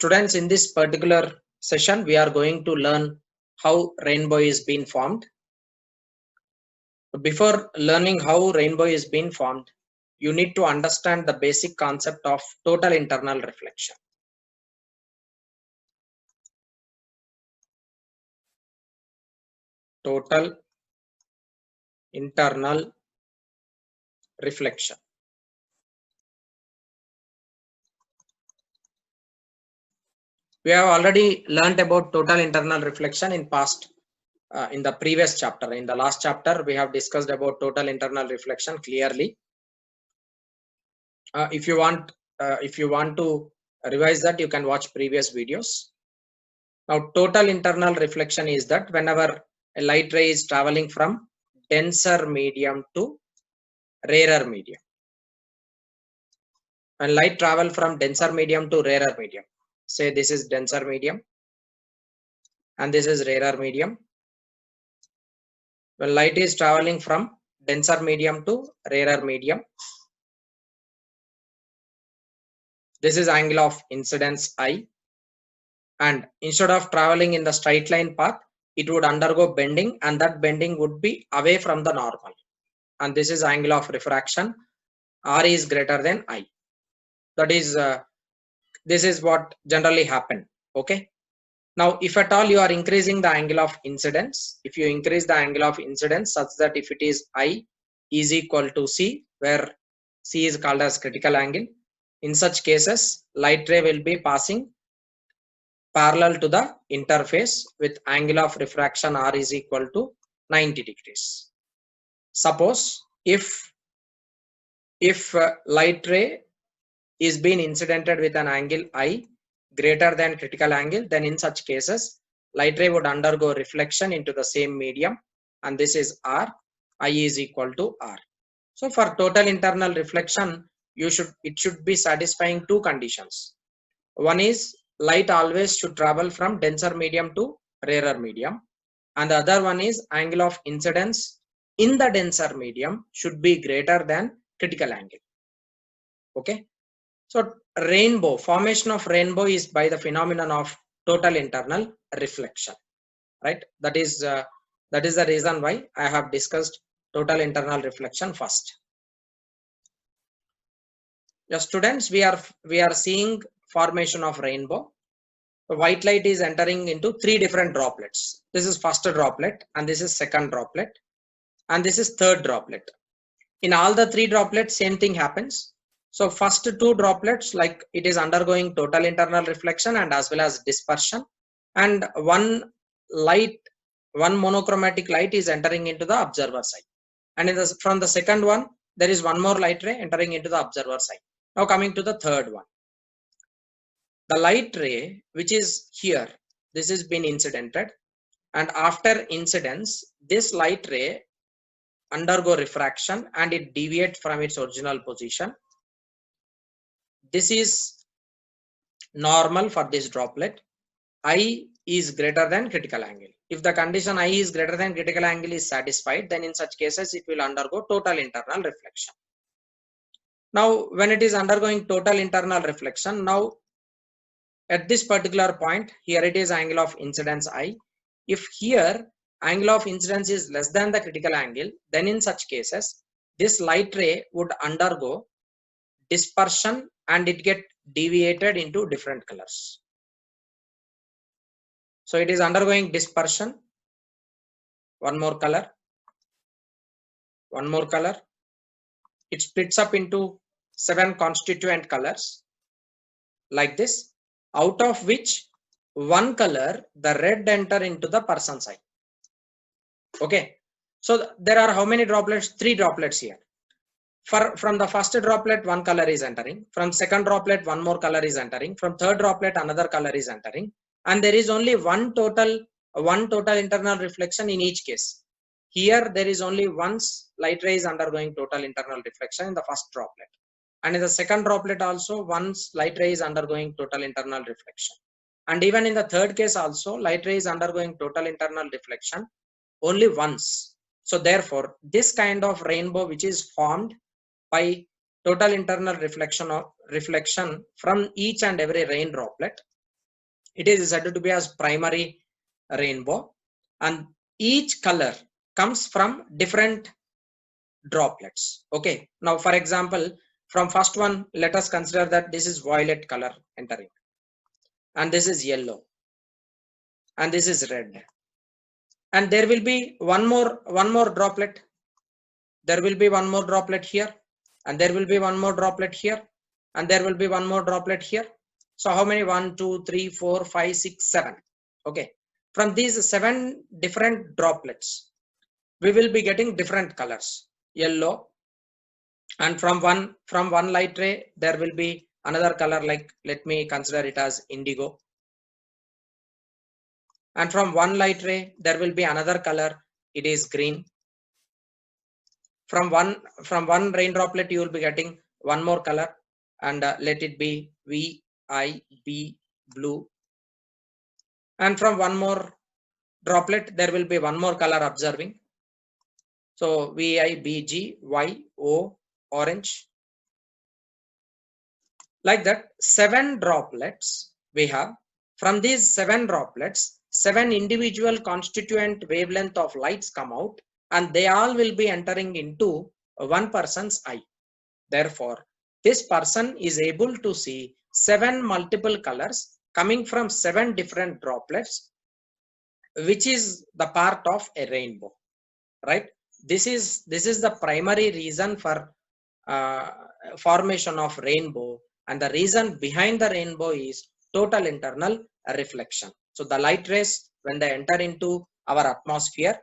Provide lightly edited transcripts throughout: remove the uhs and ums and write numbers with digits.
Students, in this particular session, we are going to learn how rainbow is being formed. Before learning how rainbow is being formed, you need to understand the basic concept of total internal reflection. Total internal reflection. We have already learned about total internal reflection in past, in the previous chapter. In the last chapter, we have discussed about total internal reflection clearly. If you want to revise that, you can watch previous videos. Now, total internal reflection is that whenever a light ray is traveling from denser medium to rarer medium. When light travel from denser medium to rarer medium, say this is denser medium and this is rarer medium. When light is traveling from denser medium to rarer medium, this is angle of incidence I, and instead of traveling in the straight line path, it would undergo bending, and that bending would be away from the normal, and this is angle of refraction. R is greater than I. That is this is what generally happen. Okay, now if at all you are increasing the angle of incidence, if you increase the angle of incidence such that if it is I is equal to C, where C is called as critical angle, in such cases light ray will be passing parallel to the interface with angle of refraction R is equal to 90 degrees. Suppose if light ray is being incidented with an angle I greater than critical angle, then in such cases light ray would undergo reflection into the same medium, and this is R. I is equal to R. So for total internal reflection, it should be satisfying two conditions. One is light always should travel from denser medium to rarer medium, and the other one is angle of incidence in the denser medium should be greater than critical angle. Okay, so formation of rainbow is by the phenomenon of total internal reflection, right? That is the reason why I have discussed total internal reflection first. Yeah, students, we are seeing formation of rainbow. The white light is entering into three different droplets. This is first droplet, and this is second droplet, and this is third droplet. In all the three droplets, same thing happens. So first two droplets, like it is undergoing total internal reflection and as well as dispersion, and one monochromatic light is entering into the observer side, and from the second one there is one more light ray entering into the observer side. Now coming to the third one, the light ray which is here, this has been incidented, and after incidence this light ray undergo refraction and it deviates from its original position. This is normal for this droplet. I is greater than critical angle. If the condition I is greater than critical angle is satisfied, then in such cases it will undergo total internal reflection. Now when it is undergoing total internal reflection, now at this particular point, here it is angle of incidence I. If here angle of incidence is less than the critical angle, then in such cases this light ray would undergo dispersion and it get deviated into different colors. So it is undergoing dispersion, one more color, it splits up into 7 constituent colors like this, out of which one color, the red, enter into the person's eye. Okay, so there are how many droplets? 3 droplets here. From the first droplet, one color is entering. From second droplet, one more color is entering. From third droplet, another color is entering. And there is only one total internal reflection in each case. Here there is only once light ray is undergoing total internal reflection in the first droplet. And in the second droplet also, once light ray is undergoing total internal reflection. And even in the third case also, light ray is undergoing total internal reflection only once. So therefore, this kind of rainbow which is formed by total internal reflection from each and every rain droplet, It is said to be as primary rainbow, and each color comes from different droplets. Okay, now for example, from first one, let us consider that this is violet color entering, and this is yellow, and this is red, and there will be one more droplet. There will be one more droplet here, and there will be one more droplet here, and there will be one more droplet here. So how many? 1, 2, 3, 4, 5, 6, 7. Okay, from these 7 different droplets, we will be getting different colors, yellow, and from one light ray there will be another color, like let me consider it as indigo, and from one light ray there will be another color, it is green. From one rain droplet you will be getting one more color, and let it be VIB, blue. And from one more droplet there will be one more color observing, so VIBGYO, orange. Like that, 7 droplets we have. From these 7 droplets, 7 individual constituent wavelength of lights come out, and they all will be entering into one person's eye. Therefore, this person is able to see 7 multiple colors coming from 7 different droplets, which is the part of a rainbow, right? This is the primary reason for formation of rainbow, and the reason behind the rainbow is total internal reflection. So the light rays, when they enter into our atmosphere,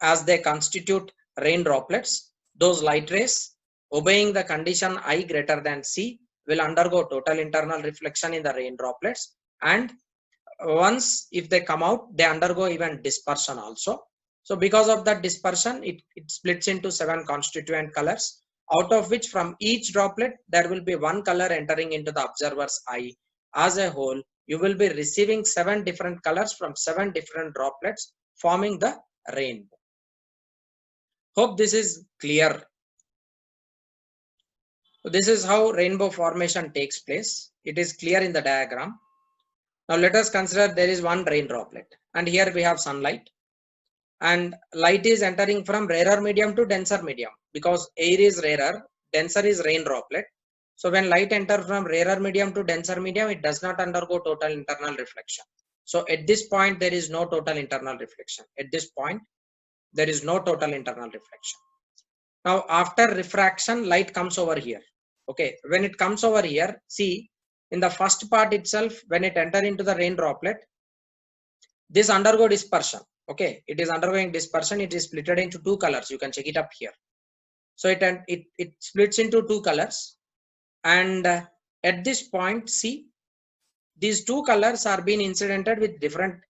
as they constitute rain droplets, those light rays, obeying the condition I greater than C, will undergo total internal reflection in the rain droplets, and once if they come out, they undergo even dispersion also. So because of that dispersion, it splits into 7 constituent colors, out of which from each droplet there will be one color entering into the observer's eye. As a whole, you will be receiving 7 different colors from 7 different droplets, forming the rainbow. Hope this is clear. So this is how rainbow formation takes place. It is clear in the diagram. Now let us consider there is one rain droplet, and here we have sunlight, and light is entering from rarer medium to denser medium, because air is rarer, denser is rain droplet. So when light enters from rarer medium to denser medium, it does not undergo total internal reflection. So at this point there is no total internal reflection. At this point there is no total internal reflection. Now after refraction, light comes over here. Okay, when it comes over here, see, in the first part itself, when it enter into the rain droplet, this undergo dispersion. Okay, it is undergoing dispersion. It is splitted into 2 colors. You can check it up here. So it splits into 2 colors, and at this point, see, these 2 colors are being incidented with different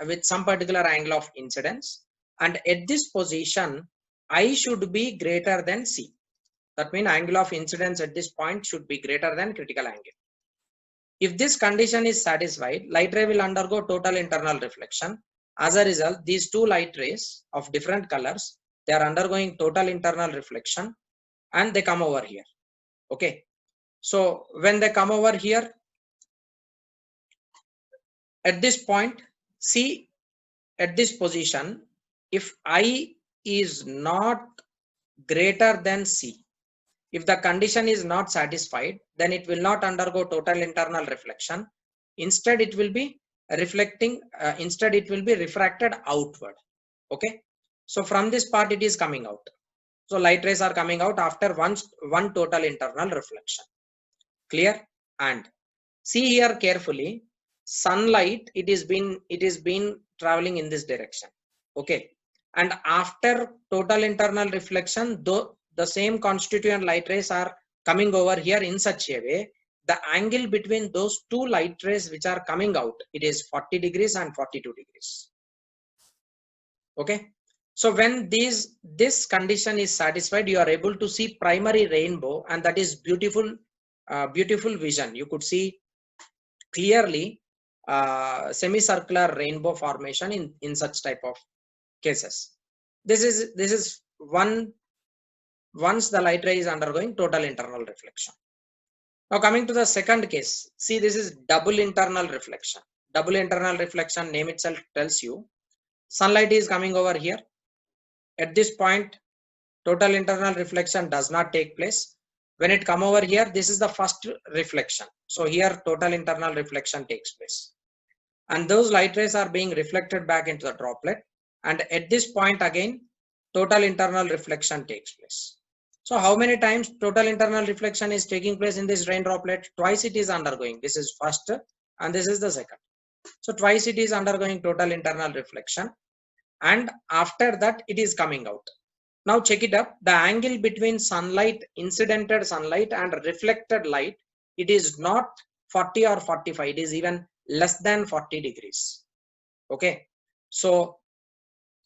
with some particular angle of incidence, and at this position I should be greater than C. That means angle of incidence at this point should be greater than critical angle. If this condition is satisfied, light ray will undergo total internal reflection. As a result, these 2 light rays of different colors, they are undergoing total internal reflection, and they come over here. Okay, so when they come over here, at this point, see, at this position, if I is not greater than C, if the condition is not satisfied, then it will not undergo total internal reflection. Instead, it will be reflecting, instead it will be refracted outward. Okay, so from this part it is coming out. So light rays are coming out after one total internal reflection. Clear? And see here carefully, sunlight, it is been traveling in this direction. Okay, and after total internal reflection, though the same constituent light rays are coming over here in such a way, the angle between those 2 light rays which are coming out, it is 40 degrees and 42 degrees. Okay, so when this condition is satisfied, you are able to see primary rainbow, and that is beautiful vision. You could see clearly semicircular rainbow formation in such type of cases. This is once the light ray is undergoing total internal reflection. Now coming to the second case, see, this is double internal reflection. double internal reflection, name itself tells you sunlight is coming over here. At this point, total internal reflection does not take place. When it come over here, this is the first reflection. So here total internal reflection takes place. And those light rays are being reflected back into the droplet. And at this point again, total internal reflection takes place. So how many times total internal reflection is taking place in this rain droplet? Twice it is undergoing. This is first and this is the second. So twice it is undergoing total internal reflection. And after that it is coming out. Now check it up. The angle between sunlight, incidented sunlight and reflected light, it is not 40 or 45. It is even less than 40 degrees. Okay. So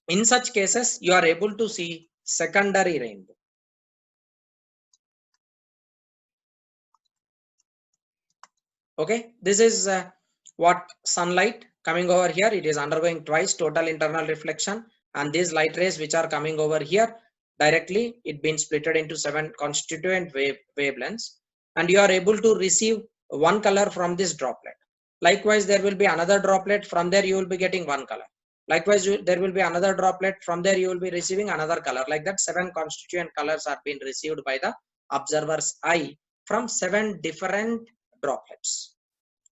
in such cases, you are able to see secondary rainbow. Okay. This is what sunlight coming over here. It is undergoing twice total internal reflection. And these light rays which are coming over here, directly it been splitted into 7 constituent wavelengths. And you are able to receive one color from this droplet. Likewise, there will be another droplet. From there, you will be getting one color. Likewise, there will be another droplet. From there, you will be receiving another color. Like that, 7 constituent colors are being received by the observer's eye from 7 different droplets.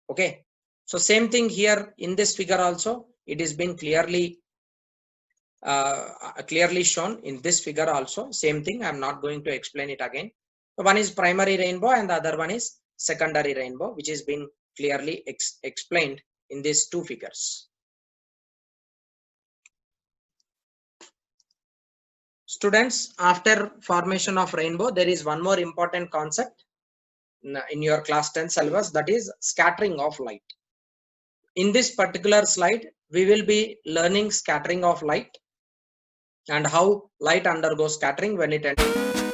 Okay. So same thing here in this figure also. It is been clearly shown in this figure also. Same thing. I am not going to explain it again. So one is primary rainbow and the other one is secondary rainbow, which is being clearly explained in these 2 figures. Students, after formation of rainbow, there is one more important concept in your class 10 syllabus, that is scattering of light. In this particular slide, we will be learning scattering of light and how light undergoes scattering when it enters.